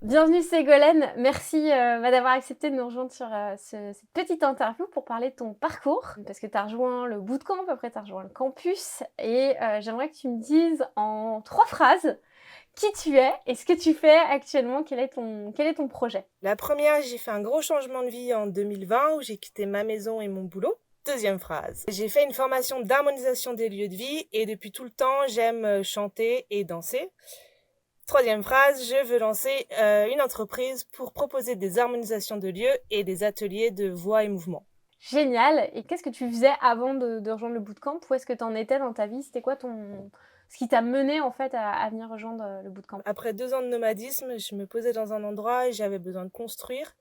Bienvenue Ségolène, merci d'avoir accepté de nous rejoindre sur cette petite interview pour parler de ton parcours. Parce que tu as rejoint le bootcamp, après tu as rejoint le campus et j'aimerais que tu me dises en 3 phrases qui tu es et ce que tu fais actuellement, quel est ton projet. La première, j'ai fait un gros changement de vie en 2020 où j'ai quitté ma maison et mon boulot. Deuxième phrase, j'ai fait une formation d'harmonisation des lieux de vie et depuis tout le temps, j'aime chanter et danser. Troisième phrase, je veux lancer une entreprise pour proposer des harmonisations de lieux et des ateliers de voix et mouvement. Génial. Et qu'est-ce que tu faisais avant de rejoindre le bootcamp? Où est-ce que tu en étais dans ta vie? C'était quoi ce qui t'a mené en fait à venir rejoindre le bootcamp? Après 2 ans de nomadisme, je me posais dans un endroit et j'avais besoin de construire.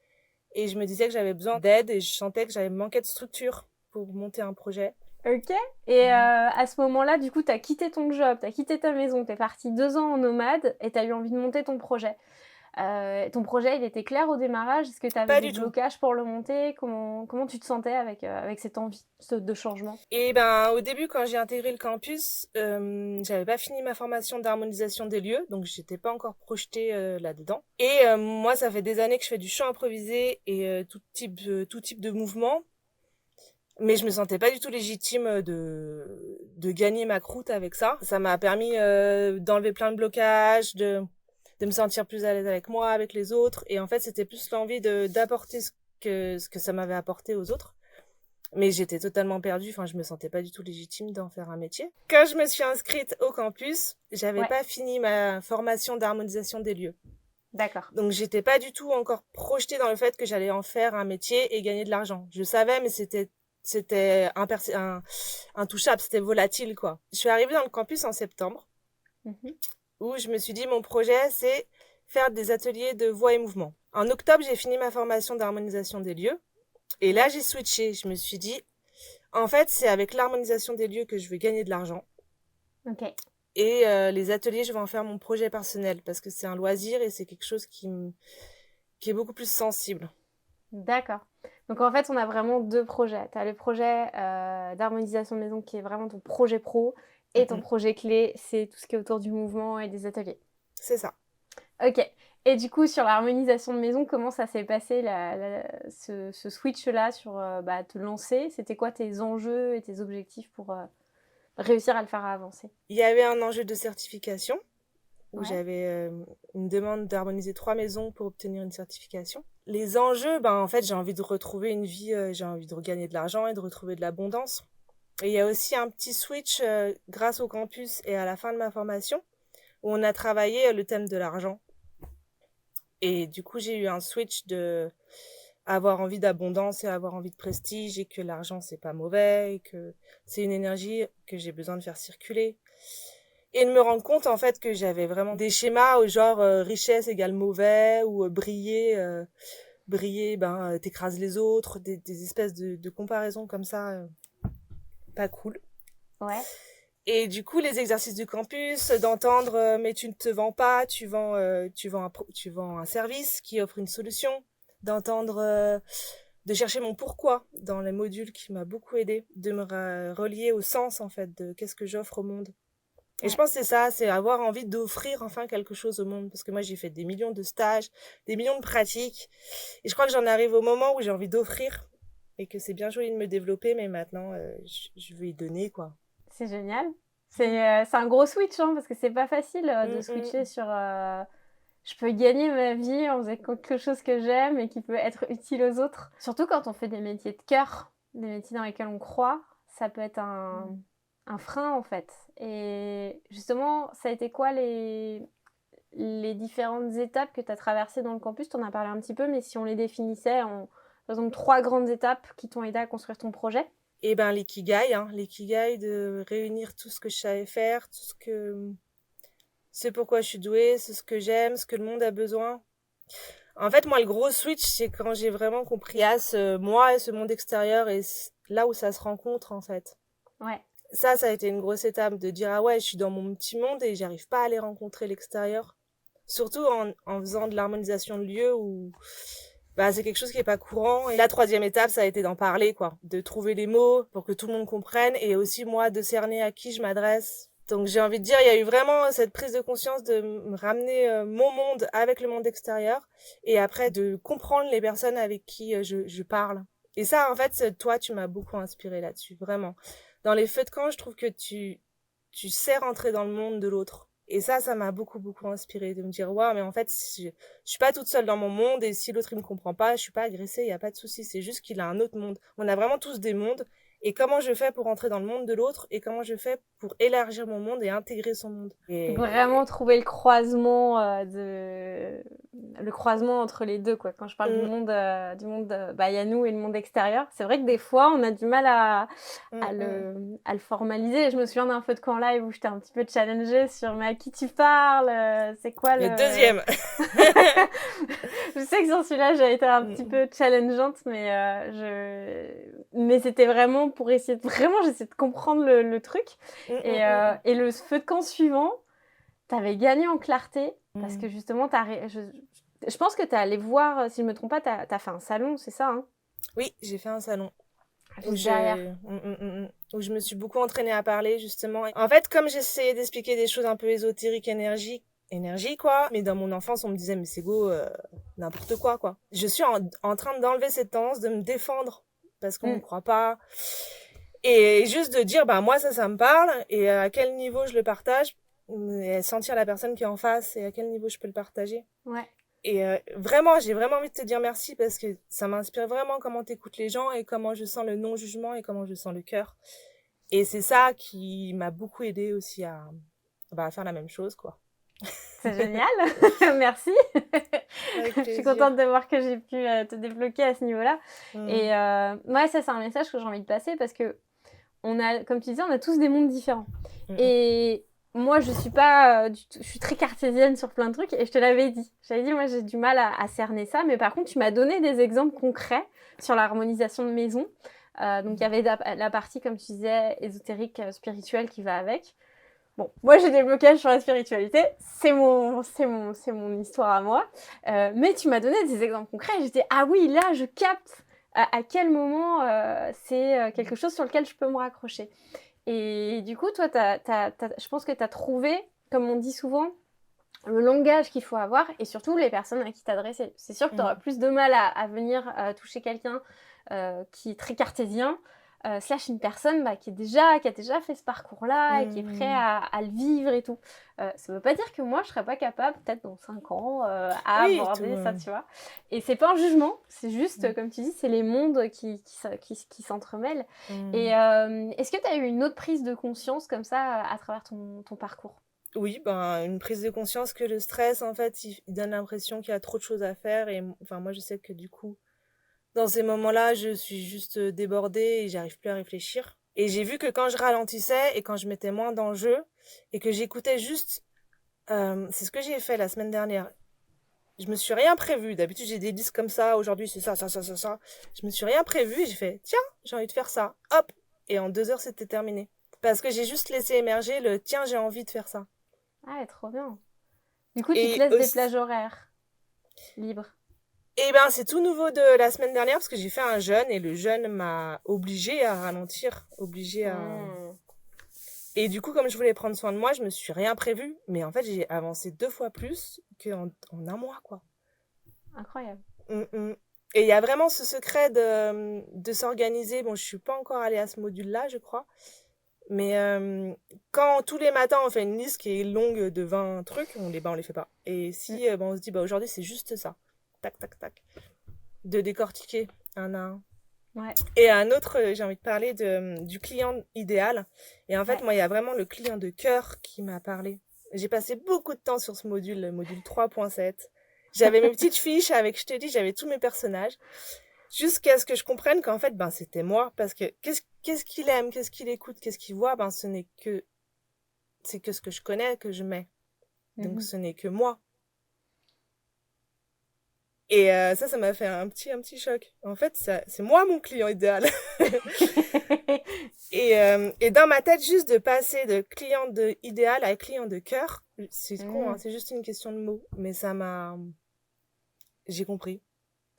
Et je me disais que j'avais besoin d'aide et je sentais que j'avais manqué de structure pour monter un projet. Ok. Et à ce moment-là, du coup, tu as quitté ton job, tu as quitté ta maison, tu es partie 2 ans en nomade et tu as eu envie de monter ton projet. Ton projet, il était clair au démarrage? Est-ce que tu avais Pas des du tout. blocages pour le monter? Comment tu te sentais avec cette envie de changement? Et ben, au début, quand j'ai intégré le campus, j'avais pas fini ma formation d'harmonisation des lieux, donc j'étais pas encore projetée là-dedans. Et moi, ça fait des années que je fais du chant improvisé et tout type de mouvement, mais je me sentais pas du tout légitime de gagner ma croûte avec ça. Ça m'a permis d'enlever plein de blocages, de me sentir plus à l'aise avec moi, avec les autres. Et en fait, c'était plus l'envie d'apporter ce que ça m'avait apporté aux autres. Mais j'étais totalement perdue, enfin je me sentais pas du tout légitime d'en faire un métier. Quand je me suis inscrite au campus, j'avais Ouais, pas fini ma formation d'harmonisation des lieux. d'accord. Donc j'étais pas du tout encore projetée dans le fait que j'allais en faire un métier et gagner de l'argent. Je savais, mais c'était intouchable, c'était volatile quoi. Je suis arrivée dans le campus en septembre Mhm. où je me suis dit mon projet c'est faire des ateliers de voix et mouvement. En octobre, j'ai fini ma formation d'harmonisation des lieux et là Ouais, j'ai switché, je me suis dit en fait, c'est avec l'harmonisation des lieux que je vais gagner de l'argent. ok. Et les ateliers, je vais en faire mon projet personnel parce que c'est un loisir et c'est quelque chose qui est beaucoup plus sensible. D'accord. Donc en fait, on a vraiment 2 projets. Tu as le projet, d'harmonisation de maison qui est vraiment ton projet pro et ton Mm-mm. projet clé, c'est tout ce qui est autour du mouvement et des ateliers. C'est ça. OK. Et du coup, sur l'harmonisation de maison, comment ça s'est passé ce switch-là sur, te lancer? C'était quoi tes enjeux et tes objectifs pour, réussir à le faire avancer? Il y avait un enjeu de certification où Ouais. j'avais une demande d'harmoniser 3 maisons pour obtenir une certification. Les enjeux, ben en fait, j'ai envie de retrouver une vie, j'ai envie de regagner de l'argent et de retrouver de l'abondance. Et il y a aussi un petit switch grâce au campus et à la fin de ma formation où on a travaillé le thème de l'argent. Et du coup, j'ai eu un switch de avoir envie d'abondance et avoir envie de prestige et que l'argent, c'est pas mauvais et que c'est une énergie que j'ai besoin de faire circuler. Et de me rendre compte, en fait, que j'avais vraiment des schémas au genre richesse égale mauvais ou briller, t'écrases les autres, des espèces de comparaisons comme ça, pas cool. Ouais. Et du coup, les exercices du campus, d'entendre mais tu ne te vends pas, tu vends un service qui offre une solution, d'entendre, de chercher mon pourquoi dans les modules qui m'a beaucoup aidé, de me relier au sens en fait de qu'est-ce que j'offre au monde. Et je Ouais. pense que c'est ça, c'est avoir envie d'offrir enfin quelque chose au monde, parce que moi j'ai fait des millions de stages, des millions de pratiques, et je crois que j'en arrive au moment où j'ai envie d'offrir et que c'est bien joli de me développer, mais maintenant je veux y donner quoi. C'est génial. Mm. C'est un gros switch, hein, parce que c'est pas facile, de Mm, switcher mm. sur, je peux gagner ma vie en faisant quelque chose que j'aime et qui peut être utile aux autres. Surtout quand on fait des métiers de cœur, des métiers dans lesquels on croit, ça peut être un frein en fait. Et justement, ça a été quoi les différentes étapes que tu as traversées dans le campus? Tu en as parlé un petit peu, mais si on les définissait en, par exemple, 3 grandes étapes qui t'ont aidé à construire ton projet? Et ben l'ikigai, hein, l'ikigai de réunir tout ce que je savais faire, ce pourquoi je suis douée, ce que j'aime, ce que le monde a besoin. En fait, moi, le gros switch, c'est quand j'ai vraiment compris à ce moi et ce monde extérieur et là où ça se rencontre, en fait. Ouais, Ça a été une grosse étape de dire, ah ouais, je suis dans mon petit monde et j'arrive pas à aller rencontrer l'extérieur. Surtout en faisant de l'harmonisation de lieux où, bah, c'est quelque chose qui est pas courant. Et la troisième étape, ça a été d'en parler, quoi. De trouver les mots pour que tout le monde comprenne et aussi, moi, de cerner à qui je m'adresse Donc j'ai envie de dire, il y a eu vraiment cette prise de conscience de me ramener mon monde avec le monde extérieur et après de comprendre les personnes avec qui je parle. Et ça, en fait, toi, tu m'as beaucoup inspiré là-dessus, vraiment. Dans les feux de camp, je trouve que tu sais rentrer dans le monde de l'autre. Et ça m'a beaucoup, beaucoup inspiré de me dire, waouh, mais en fait, je suis pas toute seule dans mon monde et si l'autre il me comprend pas, je suis pas agressée, il y a pas de souci. C'est juste qu'il a un autre monde. On a vraiment tous des mondes. Et comment je fais pour entrer dans le monde de l'autre et comment je fais pour élargir mon monde et intégrer son monde. Vraiment trouver le croisement le croisement entre les deux, quoi. Quand je parle du monde, il y a nous et le monde extérieur. C'est vrai que des fois, on a du mal à le formaliser. Je me souviens d'un feu de camp live où j'étais un petit peu challengée sur mais à qui tu parles, c'est quoi le deuxième. Je sais que sur celui-là, j'ai été un petit peu challengeante, mais c'était vraiment pour essayer j'essayais de comprendre le truc. Et le feu de camp suivant, t'avais gagné en clarté parce que justement, je pense que t'es allé voir, si je me trompe pas, t'as fait un salon, c'est ça, hein? Oui, j'ai fait un salon. Où je me suis beaucoup entraînée à parler, justement. En fait, comme j'essayais d'expliquer des choses un peu ésotériques, énergie, quoi. Mais dans mon enfance, on me disait, mais c'est go, n'importe quoi. Je suis en train d'enlever cette tendance de me défendre parce qu'on me croit pas. Et juste de dire, moi, ça me parle. Et à quel niveau je le partage. Et sentir la personne qui est en face et à quel niveau je peux le partager. Ouais. Et vraiment, j'ai vraiment envie de te dire merci parce que ça m'inspire vraiment comment t'écoutes les gens et comment je sens le non-jugement et comment je sens le cœur. Et c'est ça qui m'a beaucoup aidé aussi à faire la même chose, quoi. C'est génial. Merci. Je suis contente de voir que j'ai pu te débloquer à ce niveau-là. Et ouais, ça, c'est un message que j'ai envie de passer parce que comme tu disais, on a tous des mondes différents. Et moi, je suis pas je suis très cartésienne sur plein de trucs et je te l'avais dit. J'avais dit, moi, j'ai du mal à cerner ça. Mais par contre, tu m'as donné des exemples concrets sur l'harmonisation de maison. Donc, il y avait la partie, comme tu disais, ésotérique, spirituelle qui va avec. Bon, moi, j'ai des blocages sur la spiritualité. C'est mon histoire à moi. Mais tu m'as donné des exemples concrets. J'étais, ah oui, là, je capte à quel moment c'est quelque chose sur lequel je peux me raccrocher. Et du coup, toi, je pense que tu as trouvé, comme on dit souvent, le langage qu'il faut avoir et surtout les personnes à qui t'adresser. C'est sûr que tu auras plus de mal à venir toucher quelqu'un qui est très cartésien, slash une personne qui a déjà fait ce parcours-là et qui est prêt à le vivre et tout. Ça veut pas dire que moi, je serais pas capable, peut-être dans 5 ans, à aborder ça, tu vois. Et c'est pas un jugement, c'est juste, comme tu dis, c'est les mondes qui s'entremêlent. Et est-ce que tu as eu une autre prise de conscience comme ça à travers ton parcours ? Oui, une prise de conscience que le stress, en fait, il donne l'impression qu'il y a trop de choses à faire. Et moi, je sais que du coup, dans ces moments-là, je suis juste débordée et j'arrive plus à réfléchir. Et j'ai vu que quand je ralentissais et quand je mettais moins d'enjeux et que j'écoutais juste... c'est ce que j'ai fait la semaine dernière. Je me suis rien prévu. D'habitude, j'ai des listes comme ça. Aujourd'hui, c'est ça. Je me suis rien prévu et j'ai fait, tiens, j'ai envie de faire ça. Hop. Et en 2 heures, c'était terminé. Parce que j'ai juste laissé émerger le, tiens, j'ai envie de faire ça. Ah, trop bien. Du coup, tu te laisses des plages horaires libres. Eh ben, c'est tout nouveau de la semaine dernière parce que j'ai fait un jeûne et le jeûne m'a obligée à ralentir, Et du coup, comme je voulais prendre soin de moi, je me suis rien prévu. Mais en fait, j'ai avancé 2 fois plus qu'en un mois, quoi. Incroyable. Et il y a vraiment ce secret de s'organiser. Bon, je suis pas encore allée à ce module-là, je crois. Mais quand tous les matins on fait une liste qui est longue de 20 trucs, on les fait pas. Et si on se dit aujourd'hui c'est juste ça. Tac, tac, tac. De décortiquer un à un. Ouais. Et un autre, j'ai envie de parler du client idéal. Et en fait, moi, il y a vraiment le client de cœur qui m'a parlé. J'ai passé beaucoup de temps sur ce module, le module 3.7. J'avais mes petites fiches avec, je te dis, j'avais tous mes personnages. Jusqu'à ce que je comprenne qu'en fait, c'était moi. Parce que qu'est-ce qu'il aime, qu'est-ce qu'il écoute, qu'est-ce qu'il voit, c'est que ce que je connais que je mets. Donc, ce n'est que moi. Et ça m'a fait un petit choc. En fait, c'est moi mon client idéal. Et dans ma tête, juste de passer de client idéal à client de cœur, c'est con, hein, c'est juste une question de mots. Mais j'ai compris.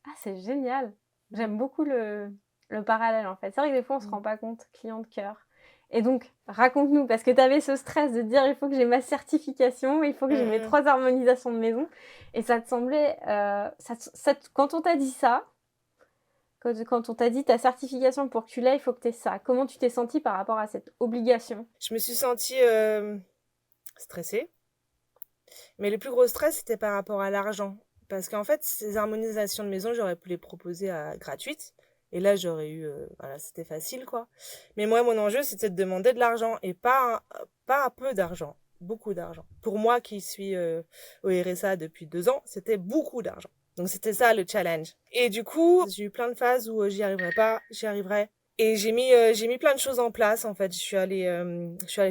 Ah, c'est génial. J'aime beaucoup le parallèle, en fait. C'est vrai que des fois, on se rend pas compte, client de cœur. Et donc, raconte-nous, parce que tu avais ce stress de dire il faut que j'ai ma certification, il faut que j'ai mes 3 harmonisations de maison. Et ça te semblait... quand on t'a dit ça, quand on t'a dit ta certification pour que tu l'aies, il faut que tu aies ça. Comment tu t'es sentie par rapport à cette obligation? Je me suis sentie stressée. Mais le plus gros stress, c'était par rapport à l'argent. Parce qu'en fait, ces harmonisations de maison, j'aurais pu les proposer gratuites. Et là, j'aurais eu... voilà, c'était facile, quoi. Mais moi, mon enjeu, c'était de demander de l'argent. Et pas un peu d'argent. Beaucoup d'argent. Pour moi, qui suis au RSA depuis 2 ans, c'était beaucoup d'argent. Donc, c'était ça, le challenge. Et du coup, j'ai eu plein de phases où j'y arriverais pas, j'y arriverais. Et j'ai mis plein de choses en place, en fait. Je suis allée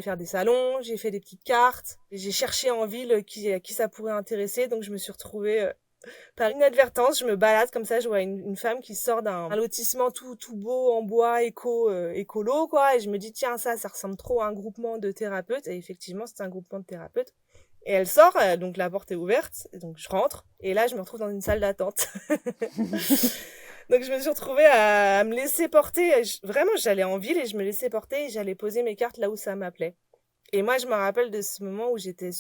faire des salons, j'ai fait des petites cartes. J'ai cherché en ville à qui ça pourrait intéresser. Donc, je me suis retrouvée... par inadvertance, je me balade comme ça, je vois une femme qui sort d'un lotissement tout beau en bois écolo, quoi, et je me dis tiens, ça ressemble trop à un groupement de thérapeutes, et effectivement c'est un groupement de thérapeutes. Et elle sort, donc la porte est ouverte, et donc je rentre, et là je me retrouve dans une salle d'attente. Donc je me suis retrouvée à me laisser porter, vraiment j'allais en ville et je me laissais porter et j'allais poser mes cartes là où ça m'appelait. Et moi, je me rappelle de ce moment où j'étais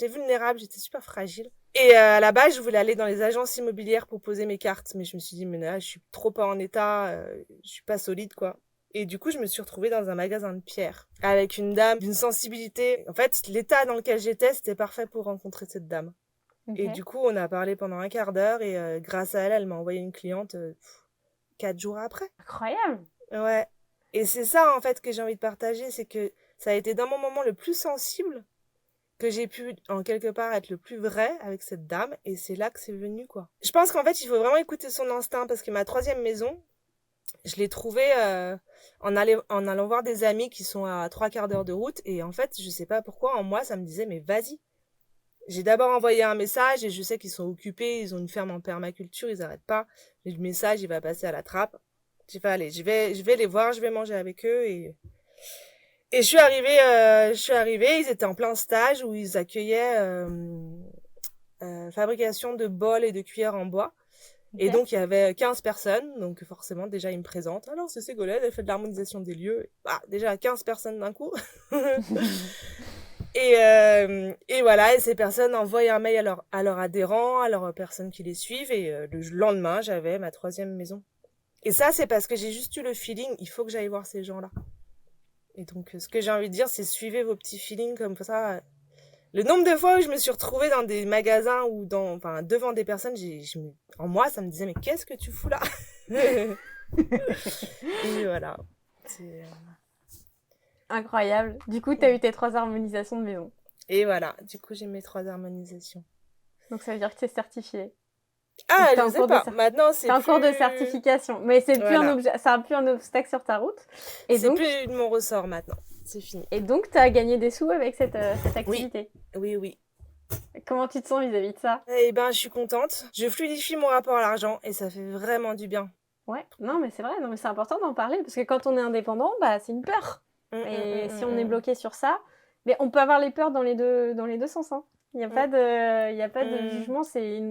vulnérable, j'étais super fragile. Et à la base, je voulais aller dans les agences immobilières pour poser mes cartes, mais je me suis dit, mais là, je suis trop pas en état, je suis pas solide, quoi. Et du coup, je me suis retrouvée dans un magasin de pierres, avec une dame d'une sensibilité. En fait, l'état dans lequel j'étais, c'était parfait pour rencontrer cette dame. Okay. Et du coup, on a parlé pendant un quart d'heure, et grâce à elle, elle m'a envoyé une cliente 4 jours après. Incroyable! Ouais. Et c'est ça, en fait, que j'ai envie de partager, c'est que ça a été dans mon moment le plus sensible que j'ai pu, en quelque part, être le plus vrai avec cette dame. Et c'est là que c'est venu, quoi. Je pense qu'en fait, il faut vraiment écouter son instinct parce que ma 3e maison, je l'ai trouvée en allant voir des amis qui sont à 3 quarts d'heure de route. Et en fait, je sais pas pourquoi, en moi, ça me disait, mais vas-y. J'ai d'abord envoyé un message et je sais qu'ils sont occupés, ils ont une ferme en permaculture, ils arrêtent pas. Et le message, il va passer à la trappe. J'ai fait, allez, je vais les voir, je vais manger avec eux et je suis arrivée, ils étaient en plein stage où ils accueillaient fabrication de bols et de cuillères en bois. Okay. Et donc, il y avait 15 personnes. Donc, forcément, déjà, ils me présentent. Alors, c'est Ségolène, elle fait de l'harmonisation des lieux. Bah, déjà, 15 personnes d'un coup. Et voilà, et ces personnes envoient un mail à leurs adhérents, à leurs personnes qui les suivent. Et le lendemain, j'avais ma 3e maison. Et ça, c'est parce que j'ai juste eu le feeling, il faut que j'aille voir ces gens-là. Et donc, ce que j'ai envie de dire, c'est suivez vos petits feelings comme ça. Le nombre de fois où je me suis retrouvée dans des magasins ou devant des personnes, en moi, ça me disait, mais qu'est-ce que tu fous là? Et voilà. Incroyable. Du coup, tu as eu tes 3 harmonisations de maison. Et voilà. Du coup, j'ai mes 3 harmonisations. Donc, ça veut dire que tu es certifiée. Ah, je sais pas. Maintenant, c'est un cours de certification. Mais c'est voilà. Ça n'a plus un obstacle sur ta route. Et c'est donc... plus de mon ressort maintenant. C'est fini. Et donc, tu as gagné des sous avec cette activité. Oui. Comment tu te sens vis-à-vis de ça? Eh ben, je suis contente. Je fluidifie mon rapport à l'argent et ça fait vraiment du bien. Ouais, non, mais c'est vrai. Non, mais c'est important d'en parler parce que quand on est indépendant, bah, c'est une peur. Et si on est bloqué sur ça, mais on peut avoir les peurs dans les deux sens. Hein. Il n'y a pas de jugement. C'est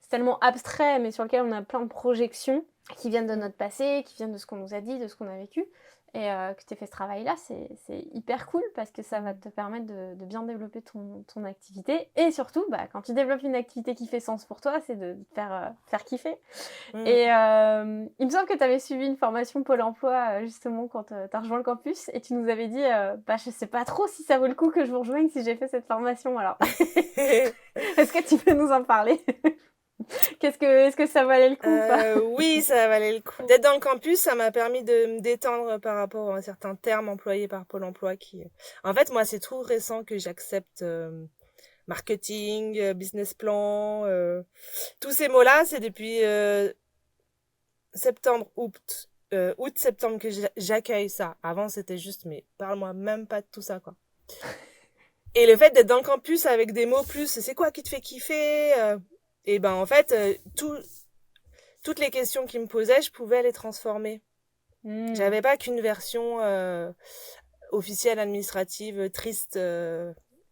tellement abstrait, mais sur lequel on a plein de projections qui viennent de notre passé, qui viennent de ce qu'on nous a dit, de ce qu'on a vécu. Et que tu aies fait ce travail-là, c'est hyper cool parce que ça va te permettre de bien développer ton activité. Et surtout, bah, quand tu développes une activité qui fait sens pour toi, c'est de te faire kiffer. Et il me semble que tu avais suivi une formation Pôle emploi justement quand tu as rejoint le campus et tu nous avais dit je sais pas trop si ça vaut le coup que je vous rejoigne si j'ai fait cette formation. Alors, est-ce que tu peux nous en parler? Est-ce que ça valait le coup ou pas? Oui, ça valait le coup. D'être dans le campus, ça m'a permis de me détendre par rapport à certains termes employés par Pôle emploi qui... En fait, moi, c'est tout récent que j'accepte marketing, business plan, tous ces mots-là, c'est depuis août-septembre que j'accueille ça. Avant, c'était juste, mais parle-moi même pas de tout ça, quoi. Et le fait d'être dans le campus avec des mots plus, c'est quoi qui te fait kiffer et ben en fait, toutes les questions qu'ils me posaient, je pouvais les transformer. J'avais pas qu'une version officielle, administrative, triste,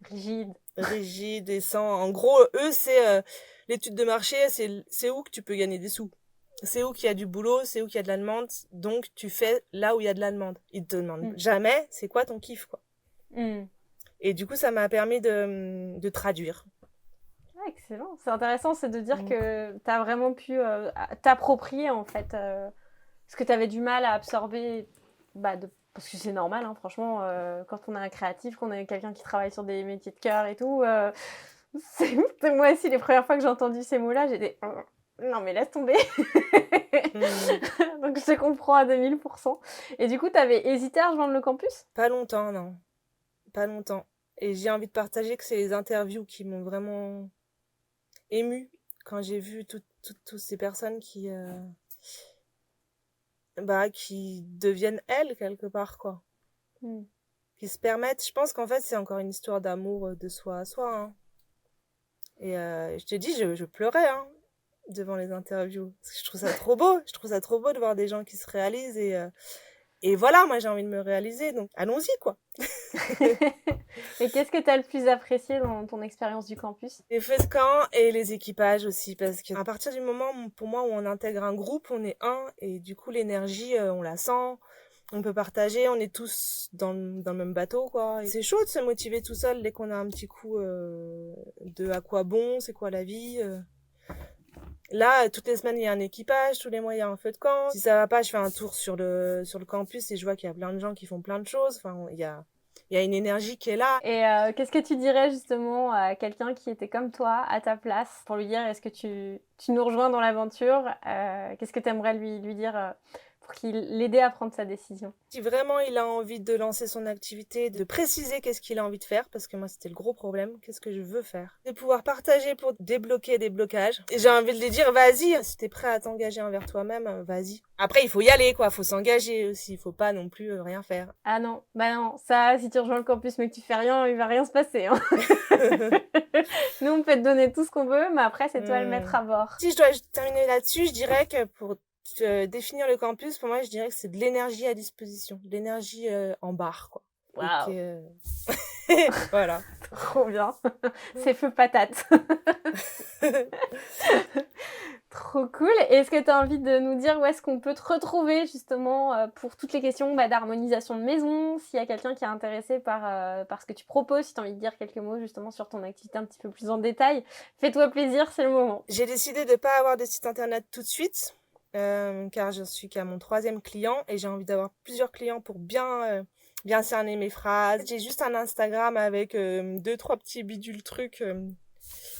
rigide et sans... En gros, eux, c'est l'étude de marché, c'est où que tu peux gagner des sous. c'est où qu'il y a du boulot, c'est où qu'il y a de la demande, donc tu fais là où il y a de la demande. Ils te demandent jamais c'est quoi ton kiff, quoi. Et du coup, ça m'a permis de traduire. Ah, excellent. C'est intéressant, c'est de dire que tu as vraiment pu t'approprier, en fait, ce que tu avais du mal à absorber, parce que c'est normal, hein, franchement, quand on est un créatif, qu'on est quelqu'un qui travaille sur des métiers de cœur et tout, c'est moi aussi, les premières fois que j'ai entendu ces mots-là, j'étais non mais laisse tomber. Donc je te comprends à 2000%. Et du coup, tu avais hésité à rejoindre le campus? Pas longtemps, non. Pas longtemps. Et j'ai envie de partager que c'est les interviews qui m'ont vraiment émue quand j'ai vu toutes ces personnes qui deviennent elles quelque part, quoi. Qui se permettent. Je pense qu'en fait, c'est encore une histoire d'amour de soi à soi, hein. Et je te dis, je pleurais, hein, devant les interviews. Parce que je trouve ça trop beau. Je trouve ça trop beau de voir des gens qui se réalisent. Et voilà, moi, j'ai envie de me réaliser. Donc, allons-y, quoi. Et qu'est-ce que tu as le plus apprécié dans ton expérience du campus? Les feux de camp et les équipages aussi. Parce qu'à partir du moment, pour moi, où on intègre un groupe, on est un. Et du coup, l'énergie, on la sent. On peut partager, on est tous dans le même bateau, quoi. Et c'est chaud de se motiver tout seul dès qu'on a un petit coup de à quoi bon, c'est quoi la vie. Là, toutes les semaines, il y a un équipage, tous les mois, il y a un feu de camp. Si ça va pas, je fais un tour sur le campus et je vois qu'il y a plein de gens qui font plein de choses. Enfin, il y a une énergie qui est là. Et qu'est-ce que tu dirais justement à quelqu'un qui était comme toi, à ta place, pour lui dire, est-ce que tu nous rejoins dans l'aventure? Qu'est-ce que tu aimerais lui dire pour l'aider à prendre sa décision? Si vraiment il a envie de lancer son activité, de préciser qu'est-ce qu'il a envie de faire, parce que moi c'était le gros problème, qu'est-ce que je veux faire, de pouvoir partager pour débloquer des blocages. Et j'ai envie de lui dire, vas-y, si t'es prêt à t'engager envers toi-même, vas-y. Après, il faut y aller, quoi, faut s'engager aussi, il faut pas non plus rien faire. Ah non, bah non, ça, si tu rejoins le campus mais que tu fais rien, il va rien se passer, hein. Nous, on peut te donner tout ce qu'on veut, mais après, c'est toi à le mettre à bord. Si je dois terminer là-dessus, je dirais que pour définir le campus, pour moi, je dirais que c'est de l'énergie à disposition, de l'énergie en barre, quoi. Waouh. Voilà. Trop bien. C'est feu patate. Trop cool. Et est-ce que tu as envie de nous dire où est-ce qu'on peut te retrouver justement pour toutes les questions d'harmonisation de maison, s'il y a quelqu'un qui est intéressé par ce que tu proposes, si tu as envie de dire quelques mots justement sur ton activité un petit peu plus en détail, fais-toi plaisir, c'est le moment. J'ai décidé de ne pas avoir de site internet tout de suite, car je suis qu'à mon 3e client et j'ai envie d'avoir plusieurs clients pour bien cerner mes phrases. J'ai juste un Instagram avec 2-3 petits bidules trucs.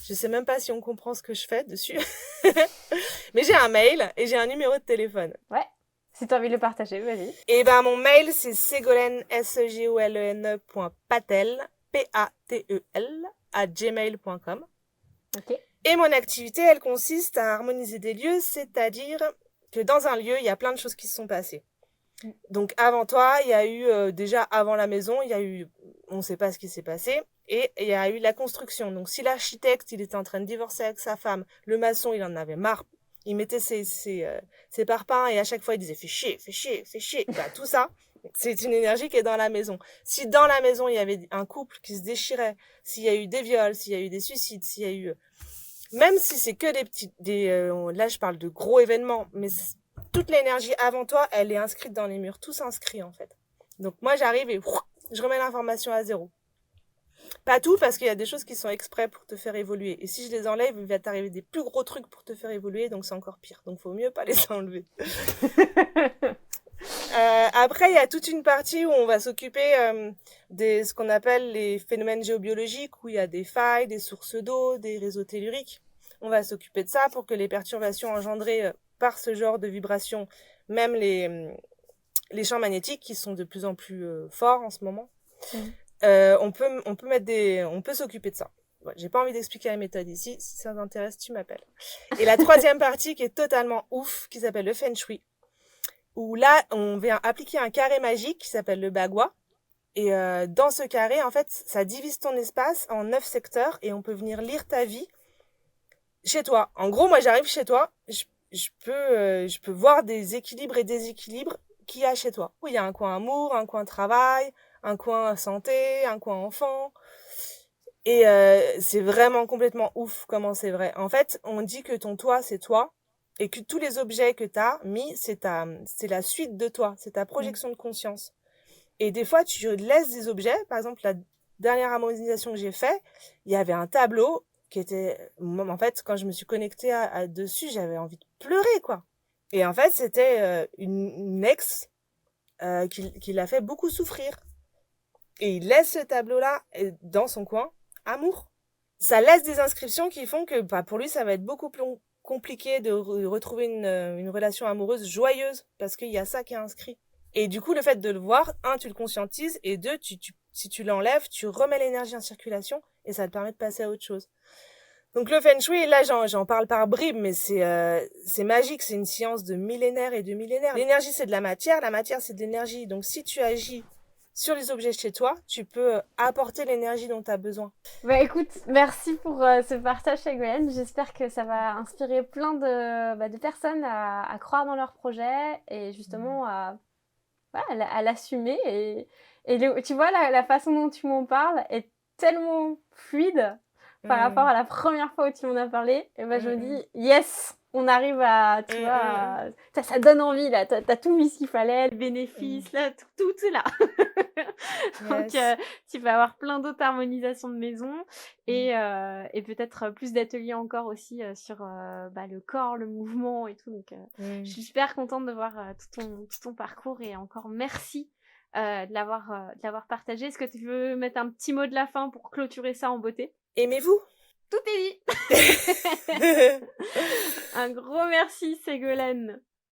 Je sais même pas si on comprend ce que je fais dessus. Mais j'ai un mail et j'ai un numéro de téléphone. Ouais, si tu as envie de le partager, vas-y. Et mon mail, c'est segolène.patel, Patel, @gmail.com. Ok. Et mon activité, elle consiste à harmoniser des lieux, c'est-à-dire que dans un lieu, il y a plein de choses qui se sont passées. Donc avant toi, il y a eu déjà avant la maison, il y a eu, on ne sait pas ce qui s'est passé, et il y a eu la construction. Donc si l'architecte, il était en train de divorcer avec sa femme, le maçon, il en avait marre, il mettait ses parpaings et à chaque fois il disait fais chier, fais chier, fais chier. Tout ça, c'est une énergie qui est dans la maison. Si dans la maison il y avait un couple qui se déchirait, s'il y a eu des viols, s'il y a eu des suicides, s'il y a eu, même si c'est que là je parle de gros événements, mais toute l'énergie avant toi, elle est inscrite dans les murs. Tout s'inscrit, en fait. Donc, moi, j'arrive et je remets l'information à zéro. Pas tout, parce qu'il y a des choses qui sont exprès pour te faire évoluer. Et si je les enlève, il va t'arriver des plus gros trucs pour te faire évoluer, donc c'est encore pire. Donc, faut mieux pas les enlever. Après, il y a toute une partie où on va s'occuper de ce qu'on appelle les phénomènes géobiologiques, où il y a des failles, des sources d'eau, des réseaux telluriques. On va s'occuper de ça pour que les perturbations engendrées par ce genre de vibrations, même les champs magnétiques qui sont de plus en plus forts en ce moment, on peut s'occuper de ça. Ouais, j'ai pas envie d'expliquer la méthode ici, si ça t'intéresse, tu m'appelles. Et la troisième partie qui est totalement ouf, qui s'appelle le Feng Shui, où là, on vient appliquer un carré magique qui s'appelle le Bagua. Et dans ce carré, en fait, ça divise ton espace en 9 secteurs et on peut venir lire ta vie chez toi. En gros, moi, j'arrive chez toi, je peux voir des équilibres et déséquilibres qu'il y a chez toi. Où il y a un coin amour, un coin travail, un coin santé, un coin enfant. Et c'est vraiment complètement ouf comment c'est vrai. En fait, on dit que ton toit, c'est toi. et que tous les objets que tu as mis, c'est la suite de toi, c'est ta projection de conscience. Et des fois, tu laisses des objets. Par exemple, la dernière harmonisation que j'ai fait, il y avait un tableau qui était... En fait, quand je me suis connectée dessus, j'avais envie de pleurer, quoi. Et en fait, c'était une ex qui l'a fait beaucoup souffrir. Et il laisse ce tableau-là dans son coin. Amour. Ça laisse des inscriptions qui font que pour lui, ça va être beaucoup plus compliqué de retrouver une relation amoureuse joyeuse parce qu'il y a ça qui est inscrit. Et du coup, le fait de le voir, un, tu le conscientises, et deux, si tu l'enlèves, tu remets l'énergie en circulation et ça te permet de passer à autre chose. Donc le Feng Shui, là j'en parle par bribes, mais c'est magique, c'est une science de millénaires et de millénaires. L'énergie c'est de la matière c'est de l'énergie. Donc si tu agis sur les objets chez toi, tu peux apporter l'énergie dont tu as besoin. Bah écoute, merci pour ce partage, Ségolène. J'espère que ça va inspirer plein de personnes à croire dans leur projet et justement à l'assumer. Et tu vois, la façon dont tu m'en parles est tellement fluide par rapport à la première fois où tu m'en as parlé. Et ben je me dis, yes, on arrive à, tu vois, ça donne envie, là. T'as tout mis ce qu'il fallait, le bénéfice, là, tout est là. Donc, tu vas avoir plein d'autres harmonisations de maison et peut-être plus d'ateliers encore aussi sur le corps, le mouvement et tout. Donc, je suis super contente de voir tout ton parcours et encore merci de l'avoir partagé. Est-ce que tu veux mettre un petit mot de la fin pour clôturer ça en beauté? Aimez-vous? Tout est dit. Un gros merci, Ségolène.